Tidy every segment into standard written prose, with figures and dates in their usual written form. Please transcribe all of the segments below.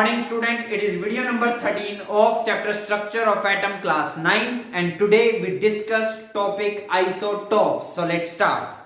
morning student, it is video number 13 of chapter structure of atom class 9 and today we discuss topic isotopes. So let's start.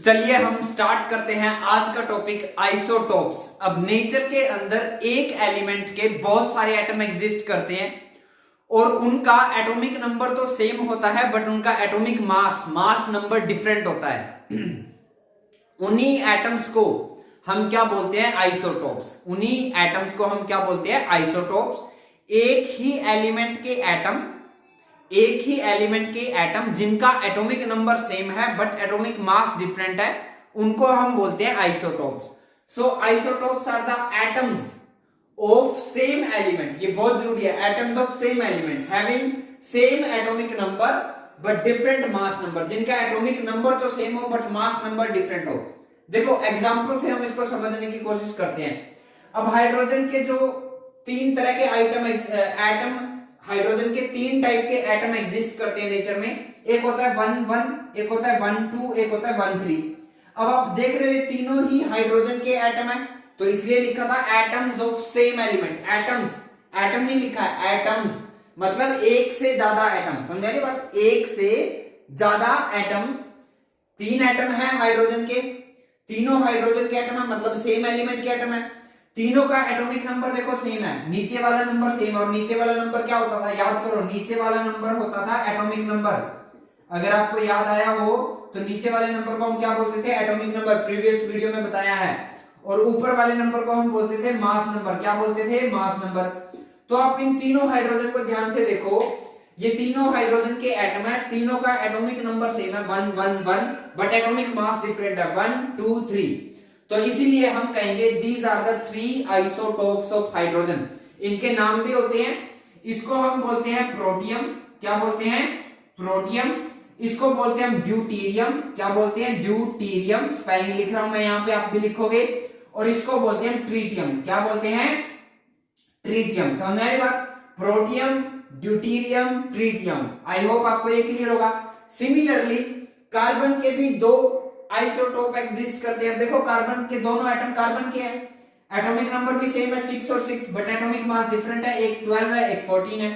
चलिए हम start करते हैं आज का topic isotopes. अब nature के अंदर एक एलिमेंट के बहुत सारे एटम एग्जिस्ट करते हैं और उनका एटॉमिक नंबर तो सेम होता है बट उनका एटॉमिक मास नंबर डिफरेंट होता है। उन्हीं एटम्स को हम क्या बोलते हैं? आइसोटोप्स। उन्हीं एटम्स को हम क्या बोलते हैं? आइसोटोप्स। एक ही एलिमेंट के एटम जिनका एटॉमिक नंबर सेम है बट एटॉमिक मास डिफरेंट है, उनको हम बोलते हैं isotopes. So isotopes are the atoms of same element. ये बहुत जरूरी है। Atoms of same element having same atomic number but different mass number. जिनका एटॉमिक नंबर तो सेम हो बट मास नंबर डिफरेंट हो। देखो एग्जांपल से हम इसको समझने की कोशिश करते हैं। अब हाइड्रोजन के जो तीन तरह के हाइड्रोजन के तीन टाइप के एटम एग्जिस्ट करते हैं नेचर में। एक होता है 1,1, एक होता है 1,2, एक होता है 1,3। अब आप देख रहे हो तीनों ही हाइड्रोजन के एटम है तो इसलिए लिखा था atoms of same element. Atom नहीं लिखा है, एटम्स मतलब एक से ज्यादा एटम। समझ रही बात? एक से ज्यादा एटम। तीन एटम है हाइड्रोजन के, तीनों हाइड्रोजन के एटम है मतलब सेम एलिमेंट के एटम है। तीनों का एटॉमिक नंबर देखो सेम है, नीचे वाला नंबर सेम। और नीचे वाला नंबर क्या होता था? याद करो, नीचे वाला नंबर होता था एटॉमिक नंबर। अगर आपको याद आया हो तो नीचे वाले नंबर को हम क्या बोलते थे? Atomic number. प्रीवियस वीडियो में बताया है। और ऊपर वाले नंबर को हम बोलते थे मास नंबर। क्या बोलते थे? Mass number. तो आप इन तीनों हाइड्रोजन को ध्यान से देखो, ये तीनों हाइड्रोजन के एटम है, तीनों का एटॉमिक नंबर सेम है 1, 1, 1 बट एटॉमिक मास डिफरेंट है 1, 2, 3। तो इसीलिए हम कहेंगे these are the 3 isotopes of hydrogen. इनके नाम भी होते हैं। इसको हम बोलते हैं प्रोटियम। क्या बोलते हैं? प्रोटियम। इसको बोलते हैं हम ड्यूटीरियम। क्या बोलते हैं? ड्यूटीरियम। स्पेलिंग लिख रहा हूं मैं यहाँ पे, आप भी लिखोगे। और इसको बोलते हैं ट्रीटियम। क्या बोलते हैं? ट्रीटियम। समझ में आ रही बात? Protium, deuterium, tritium. I hope आपको ये क्लियर होगा। सिमिलरली कार्बन के भी दो आइसोटोप एग्जिस्ट करते हैं। देखो कार्बन के दोनों एटम कार्बन के हैं, एटॉमिक नंबर भी सेम है 6 और 6 बट एटॉमिक मास डिफरेंट है। एक 12 है, एक 14 है।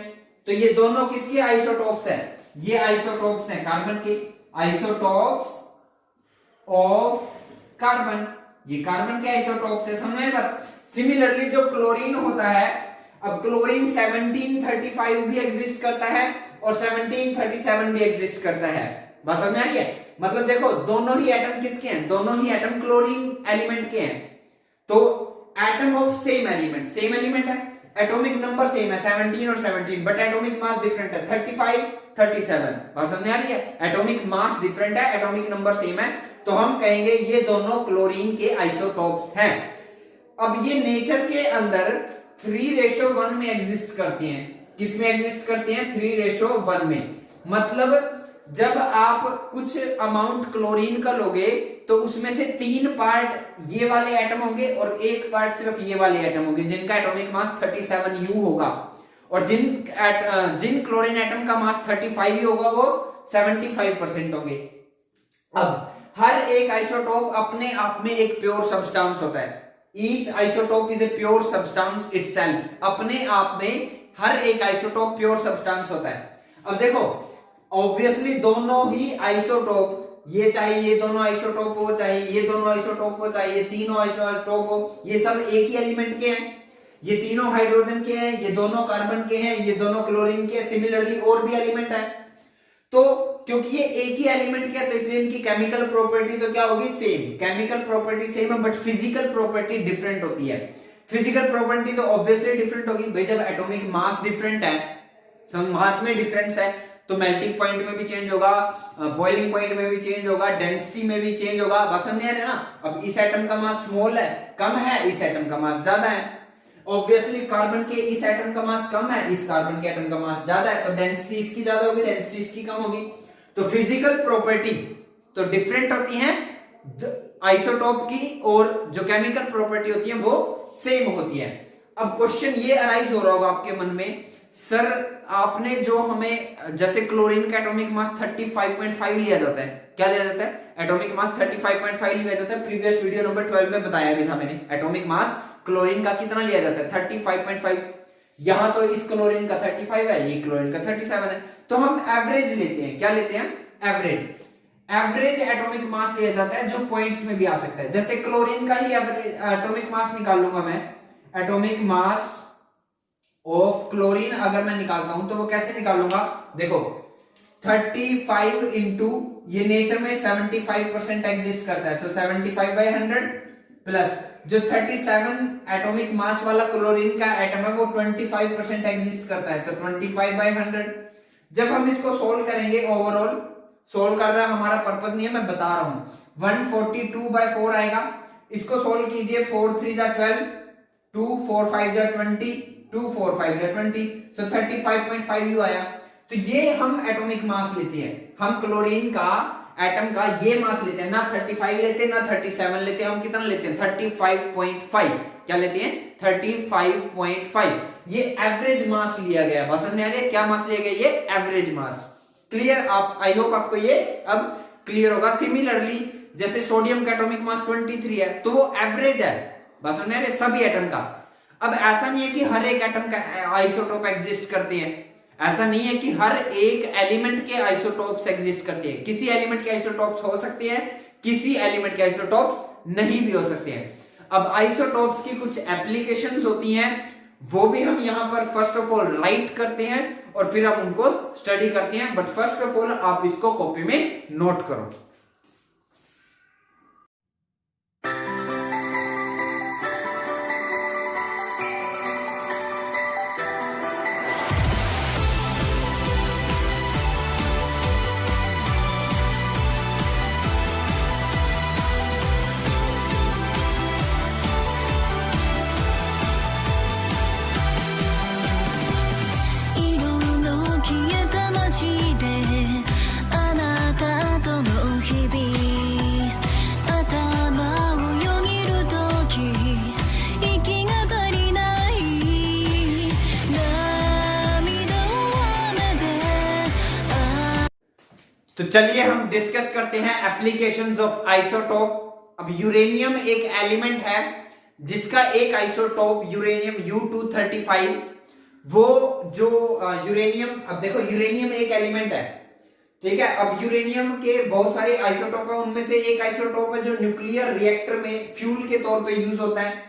तो ये दोनों किसके आइसोटोप्स हैं? ये आइसोटोप्स हैं कार्बन के। आइसोटोप्स ऑफ कार्बन, ये कार्बन के आइसोटोप्स है। समझ में बात? सिमिलरली जो क्लोरीन होता है, अब क्लोरीन 1735 भी एग्जिस्ट करता है और 1737 भी एग्जिस्ट करता है। बात समझ में आ रही है? मतलब देखो दोनों ही एटम किसके हैं? दोनों ही एटम क्लोरीन एलिमेंट के हैं। तो एटम ऑफ सेम एलिमेंट है, एटॉमिक नंबर सेम है 17 और 17 बट एटॉमिक मास डिफरेंट है 35, 37। बात समझ में आ रही है? एटॉमिक मास डिफरेंट है, एटॉमिक नंबर सेम है, तो हम कहेंगे ये दोनों क्लोरीन के आइसोटोप्स हैं। अब ये नेचर के अंदर 3:1 में एग्जिस्ट करते हैं। किस में एग्जिस्ट करते हैं? 3:1 में। मतलब जब आप कुछ अमाउंट क्लोरीन का लोगे तो उसमें से 3 पार्ट ये वाले एटम होंगे और एक पार्ट सिर्फ ये वाले एटम होंगे जिनका एटॉमिक मास 37U होगा। और जिन क्लोरीन एटम का मास 35 होगा वो 75% होंगे। अब हर एक आइसोटोप अपने आप में एक प्योर सब्सटेंस होता है। Each isotope is a pure substance itself. अपने आप में हर एक आइसोटोप प्योर सब्सटेंस होता है। अब देखो ऑब्वियसली दोनों ही आइसोटोप, ये चाहे ये दोनों आइसोटोप हो, चाहे ये दोनों आइसोटोप हो, चाहे ये तीनों आइसोटोप हो, ये सब एक ही एलिमेंट के हैं। ये तीनों हाइड्रोजन के हैं, ये दोनों कार्बन के हैं, ये दोनों क्लोरीन के हैं। सिमिलरली और भी एलिमेंट है। तो क्योंकि ये एक ही एलिमेंट के हैं तो इसलिए इनकी केमिकल प्रॉपर्टी तो क्या होगी? सेम। केमिकल प्रॉपर्टी सेम है बट फिजिकल प्रॉपर्टी डिफरेंट होती है। फिजिकल प्रॉपर्टी तो ऑब्वियसली डिफरेंट होगी भाई, जब एटॉमिक मास डिफरेंट है, मास में डिफरेंस है, तो मेल्टिंग पॉइंट में भी चेंज होगा, बॉइलिंग पॉइंट में भी चेंज होगा, डेंसिटी में भी चेंज होगा। बात समझ आ रही है ना। अब इस एटम का मास स्मॉल है, कम है, इस एटम का मास ज्यादा है। ऑब्वियसली कार्बन के इस एटम का मास कम है, इस कार्बन के एटम का मास ज्यादा है, तो डेंसिटी इसकी ज्यादा होगी, डेंसिटी इसकी कम होगी। तो फिजिकल प्रॉपर्टी तो डिफरेंट होती है आइसोटोप की, और जो केमिकल प्रॉपर्टी होती है वो सेम होती है। अब क्वेश्चन ये अराइज हो रहा होगा आपके मन में, सर आपने जो हमें, जैसे क्लोरीन का एटॉमिक मास 35.5 लिया जाता है, क्या लिया जाता है, एटॉमिक मास 35.5 लिया जाता है। प्रीवियस वीडियो नंबर 12 में बताया भी था मैंने, एटॉमिक मास क्लोरीन का कितना लिया जाता है, 35.5। यहां तो इस क्लोरीन का 35 है, ये क्लोरीन का 37 है, तो हम एवरेज लेते हैं। क्या लेते हैं, एवरेज। एवरेज एटॉमिक मास लिया जाता है जो पॉइंट्स में भी आ सकता है। जैसे क्लोरीन का ही एवरेज एटॉमिक मास निकालूंगा मैं, एटॉमिक मास ऑफ क्लोरीन अगर मैं निकालता हूं तो वो कैसे निकालूंगा, देखो 35 इंटू, ये नेचर में 75% एग्जिस्ट करता है, सो 75/100 प्लस जो 37 एटॉमिक मास वाला क्लोरीन का एटम है वो 25% एग्जिस्ट करता है, तो 25/100। जब हम इसको सोल्व करेंगे, ओवरऑल सोल्व कर रहा है हमारा पर्पस नहीं है, मैं बता रहा हूं, 142/4 आएगा। इसको सोल्व कीजिए, 4 3 जा 12, 2 4 5 जा 20, 2 4 5 जा 20, सो 35.5 यू आया। तो ये हम एटॉमिक मास लेते हैं, हम क्लोरीन का एटम का ये मास लेते हैं, ना 35 लेते ना 37 लेते, हम कितना लेते हैं, 35.5। क्या लेते हैं, 35.5। ये एवरेज मास लिया गया, बस समझ आ रही है, क्या मास लिया गया, ये एवरेज मास। क्लियर, आप आई होप आपको ये अब क्लियर होगा। सिमिलरली जैसे सोडियम का एटॉमिक मास 23 है, तो वो एवरेज है, बस समझ आ रही है, सभी एटम का। अब ऐसा नहीं है कि हर एक एटम का आइसोटोप एग्जिस्ट करते हैं, ऐसा नहीं है कि हर एक एलिमेंट के आइसोटोप्स एग्जिस्ट करते हैं। किसी एलिमेंट के आइसोटोप्स हो सकते हैं, किसी एलिमेंट के आइसोटोप्स नहीं भी हो सकते हैं। अब आइसोटोप्स की कुछ एप्लीकेशंस होती हैं, वो भी हम यहां पर फर्स्ट ऑफ ऑल राइट करते हैं और फिर हम उनको स्टडी करते हैं। बट फर्स्ट ऑफ ऑल आप इसको कॉपी में नोट करो। तो चलिए हम डिस्कस करते हैं एप्लीकेशंस ऑफ आइसोटोप। अब यूरेनियम एक एलिमेंट है जिसका एक आइसोटोप यूरेनियम U235, वो जो यूरेनियम, अब देखो यूरेनियम एक एलिमेंट है, ठीक है। अब यूरेनियम के बहुत सारे आइसोटोप है, उनमें से एक आइसोटोप है जो न्यूक्लियर रिएक्टर में फ्यूल के तौर पे यूज होता है,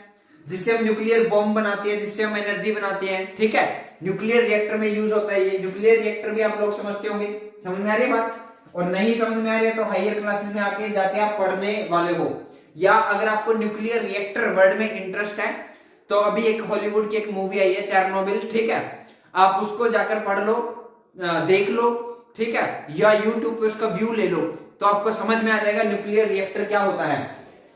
जिससे हम न्यूक्लियर बॉम्ब बनाते हैं, जिससे हम एनर्जी बनाते हैं, ठीक है। न्यूक्लियर रिएक्टर में यूज होता है ये। न्यूक्लियर रिएक्टर भी आप लोग समझते होंगे, समझ में आ रही है बात। और नहीं समझ में आ रही है तो हायर क्लासेस में आके जाके आप पढ़ने वाले हो, या अगर आपको न्यूक्लियर रिएक्टर वर्ड में इंटरेस्ट है तो अभी एक हॉलीवुड की एक मूवी आई है चेरनोबिल, ठीक है, आप उसको जाकर पढ़ लो, देख लो, ठीक है, या यूट्यूब पे उसका व्यू ले लो, तो आपको समझ में आ जाएगा न्यूक्लियर रिएक्टर क्या होता है।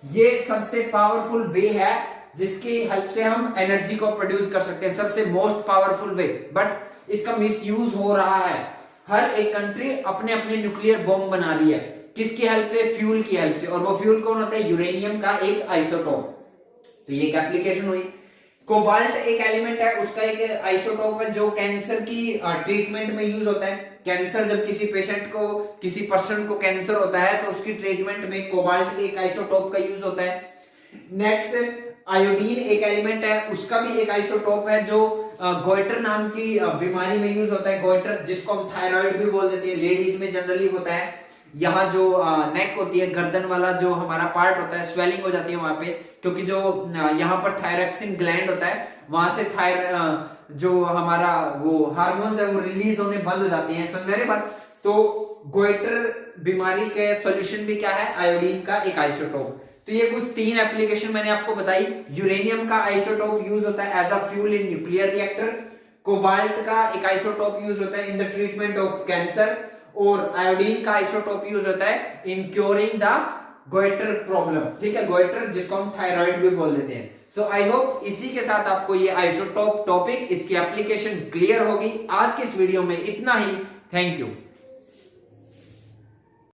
ये सबसे पावरफुल वे है जिसकी हेल्प से हम एनर्जी को प्रोड्यूस कर सकते हैं, सबसे मोस्ट पावरफुल वे। बट इसका मिसयूज हो रहा है, हर एक कंट्री अपने अपने न्यूक्लियर बॉम्ब बना रही है, किसकी हेल्प से, फ्यूल की हेल्प से। और वो फ्यूल कौन होता है, यूरेनियम का एक आइसोटोप। तो ये एक एप्लीकेशन हुई। कोबाल्ट एक एलिमेंट है, उसका एक आइसोटोप है जो कैंसर की ट्रीटमेंट में यूज होता है। कैंसर, जब किसी पेशेंट को, किसी पर्सन को कैंसर होता है तो उसकी ट्रीटमेंट में कोबाल्ट के एक आइसोटोप का यूज होता है। नेक्स्ट आयोडीन एक एलिमेंट है, उसका भी एक आइसोटोप है जो गोइटर नाम की बीमारी में यूज होता है। गोइटर जिसको हम थायराइड भी बोल देते हैं, लेडीज में जनरली होता है। यहाँ जो नेक होती है, गर्दन वाला जो हमारा पार्ट होता है, स्वेलिंग हो जाती है वहां पे, क्योंकि जो यहाँ पर थायरॉक्सिन ग्लैंड होता है, वहां से जो हमारा वो हार्मोन्स है वो रिलीज होने बंद हो जाती हैं। समझ मेरी बात। तो गोइटर बीमारी के सॉल्यूशन भी क्या है, आयोडीन का एक आइसोटोप। तो ये कुछ 3 एप्लीकेशन मैंने आपको बताई। यूरेनियम का आइसोटोप यूज होता है as a fuel in nuclear reactor, cobalt का एक आइसोटोप यूज होता है in the treatment of cancer, और आयोडीन का आइसोटोप यूज होता है in curing the goiter problem. ठीक है, गोइटर जिसको हम थायराइड भी बोल देते हैं। सो आई होप इसी के साथ आपको ये आइसोटोप टॉपिक, इसकी एप्लीकेशन क्लियर होगी। आज के इस वीडियो में इतना ही। Thank you.